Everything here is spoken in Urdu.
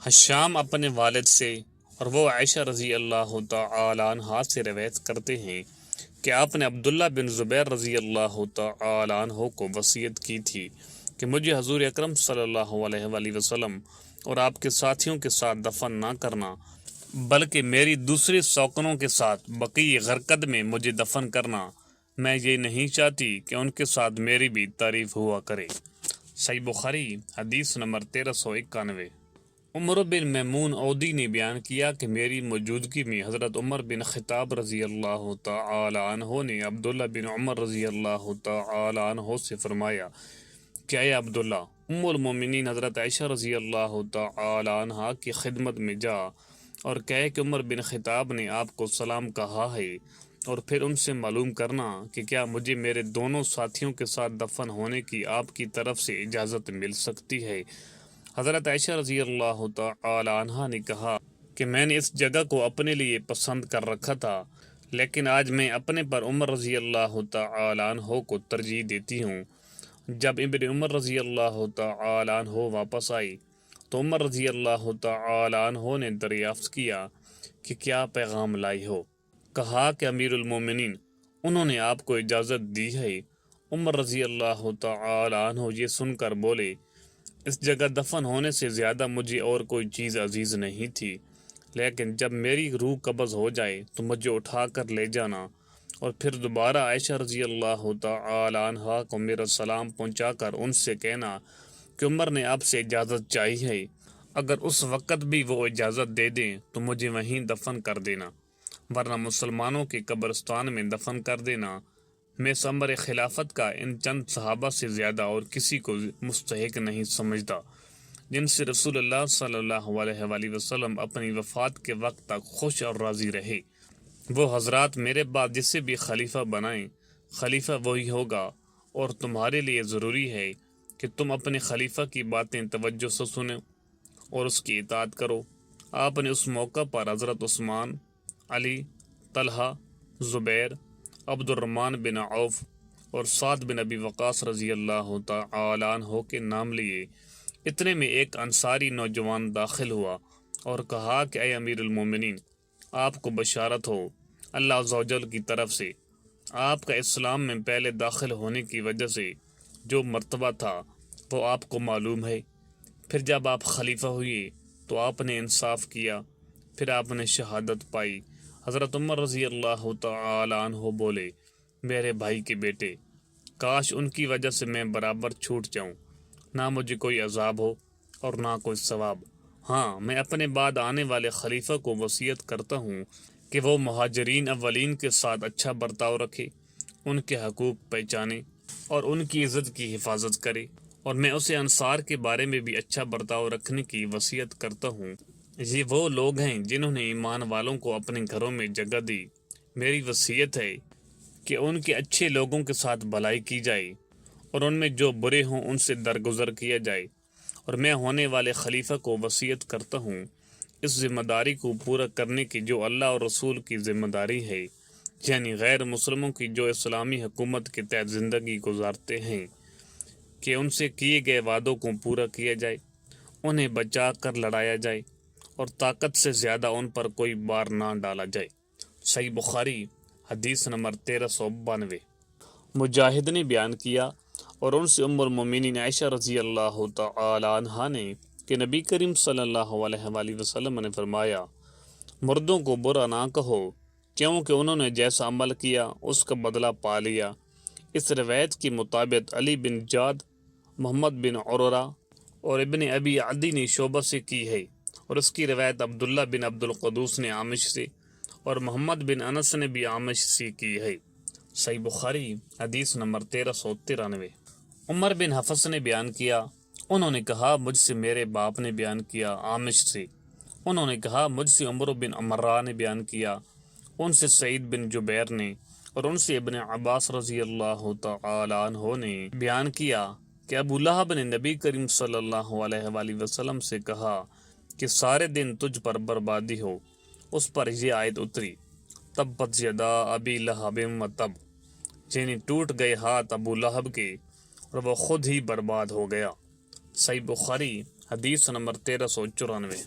حشام اپنے والد سے اور وہ عائشہ رضی اللہ تعالی عنہا سے روایت کرتے ہیں کہ آپ نے عبداللہ بن زبیر رضی اللہ تعالی عنہ کو وصیت کی تھی کہ مجھے حضور اکرم صلی اللہ علیہ وآلہ وسلم اور آپ کے ساتھیوں کے ساتھ دفن نہ کرنا، بلکہ میری دوسری سوکنوں کے ساتھ بقیع غرقد میں مجھے دفن کرنا۔ میں یہ نہیں چاہتی کہ ان کے ساتھ میری بھی تعریف ہوا کرے۔ صحیح بخاری حدیث نمبر 1391۔ عمر بن میمون عودی نے بیان کیا کہ میری موجودگی میں حضرت عمر بن خطاب رضی اللہ تعالی عنہ نے عبداللہ بن عمر رضی اللہ تعالی عنہ سے فرمایا کہ اے عبداللہ، ام المومنین حضرت عائشہ رضی اللہ تعالی عنہ کی خدمت میں جا اور کہے کہ عمر بن خطاب نے آپ کو سلام کہا ہے، اور پھر ان سے معلوم کرنا کہ کیا مجھے میرے دونوں ساتھیوں کے ساتھ دفن ہونے کی آپ کی طرف سے اجازت مل سکتی ہے۔ حضرت عائشہ رضی اللہ تعالی عنہ نے کہا کہ میں نے اس جگہ کو اپنے لیے پسند کر رکھا تھا، لیکن آج میں اپنے پر عمر رضی اللہ تعالی عنہ کو ترجیح دیتی ہوں۔ جب ابن عمر رضی اللہ تعالی عنہ واپس آئی تو عمر رضی اللہ تعالی عنہ نے دریافت کیا کہ کیا پیغام لائی ہو۔ کہا کہ امیر المومنین، انہوں نے آپ کو اجازت دی ہے۔ عمر رضی اللہ تعالی عنہ یہ سن کر بولے، اس جگہ دفن ہونے سے زیادہ مجھے اور کوئی چیز عزیز نہیں تھی، لیکن جب میری روح قبض ہو جائے تو مجھے اٹھا کر لے جانا، اور پھر دوبارہ عائشہ رضی اللہ تعالی عنہا کو میرا سلام پہنچا کر ان سے کہنا کہ عمر نے آپ سے اجازت چاہی ہے، اگر اس وقت بھی وہ اجازت دے دیں تو مجھے وہیں دفن کر دینا، ورنہ مسلمانوں کے قبرستان میں دفن کر دینا۔ میں ثمر خلافت کا ان چند صحابہ سے زیادہ اور کسی کو مستحق نہیں سمجھتا جن سے رسول اللہ صلی اللہ علیہ وآلہ وسلم اپنی وفات کے وقت تک خوش اور راضی رہے۔ وہ حضرات میرے بعد جسے بھی خلیفہ بنائیں، خلیفہ وہی ہوگا، اور تمہارے لیے ضروری ہے کہ تم اپنے خلیفہ کی باتیں توجہ سے سنو اور اس کی اطاعت کرو۔ آپ نے اس موقع پر حضرت عثمان، علی، طلحہ، زبیر، عبد الرحمن بن عوف اور سعد بن ابی وقاص رضی اللہ تعالی عنہ کے نام لیے۔ اتنے میں ایک انصاری نوجوان داخل ہوا اور کہا کہ اے امیر المومنین، آپ کو بشارت ہو اللہ عز و جل کی طرف سے، آپ کا اسلام میں پہلے داخل ہونے کی وجہ سے جو مرتبہ تھا وہ آپ کو معلوم ہے۔ پھر جب آپ خلیفہ ہوئے تو آپ نے انصاف کیا، پھر آپ نے شہادت پائی۔ حضرت عمر رضی اللہ تعالی عنہ بولے، میرے بھائی کے بیٹے، کاش ان کی وجہ سے میں برابر چھوٹ جاؤں، نہ مجھے کوئی عذاب ہو اور نہ کوئی ثواب۔ ہاں، میں اپنے بعد آنے والے خلیفہ کو وصیت کرتا ہوں کہ وہ مہاجرین اولین کے ساتھ اچھا برتاؤ رکھے، ان کے حقوق پہچانے اور ان کی عزت کی حفاظت کرے، اور میں اسے انصار کے بارے میں بھی اچھا برتاؤ رکھنے کی وصیت کرتا ہوں۔ یہ وہ لوگ ہیں جنہوں نے ایمان والوں کو اپنے گھروں میں جگہ دی۔ میری وصیت ہے کہ ان کے اچھے لوگوں کے ساتھ بھلائی کی جائے، اور ان میں جو برے ہوں ان سے درگزر کیا جائے، اور میں ہونے والے خلیفہ کو وصیت کرتا ہوں اس ذمہ داری کو پورا کرنے کی جو اللہ اور رسول کی ذمہ داری ہے، یعنی غیر مسلموں کی جو اسلامی حکومت کے تحت زندگی گزارتے ہیں، کہ ان سے کیے گئے وعدوں کو پورا کیا جائے، انہیں بچا کر لڑایا جائے، اور طاقت سے زیادہ ان پر کوئی بار نہ ڈالا جائے۔ صحیح بخاری حدیث نمبر 1392۔ مجاہد نے بیان کیا اور ان سے ام المومنین عائشہ رضی اللہ تعالی عنہا نے کہ نبی کریم صلی اللہ علیہ وآلہ وسلم نے فرمایا، مردوں کو برا نہ کہو، کیونکہ انہوں نے جیسا عمل کیا اس کا بدلہ پا لیا۔ اس روایت کے مطابق علی بن جاد، محمد بن عرورہ اور ابن ابی عدی نے شعبہ سے کی ہے، اور اس کی روایت عبداللہ بن عبد القدوس نے عامش سے اور محمد بن انس نے بھی عامش سے کی ہے۔ صحیح بخاری حدیث نمبر 1393۔ عمر بن حفص نے بیان کیا، انہوں نے کہا مجھ سے میرے باپ نے بیان کیا عامش سے، انہوں نے کہا مجھ سے عمر بن عمرہ نے بیان کیا، ان سے سعید بن جبیر نے، اور ان سے ابن عباس رضی اللہ تعالی عنہ نے بیان کیا کہ ابو لہب نے نبی کریم صلی اللہ علیہ وآلہ وسلم سے کہا کہ سارے دن تجھ پر بربادی ہو۔ اس پر یہ آیت اتری، تبت یدا ابی لہب وتب، یعنی ٹوٹ گئے ہاتھ ابو لہب کے اور وہ خود ہی برباد ہو گیا۔ صحیح بخاری حدیث نمبر 1394۔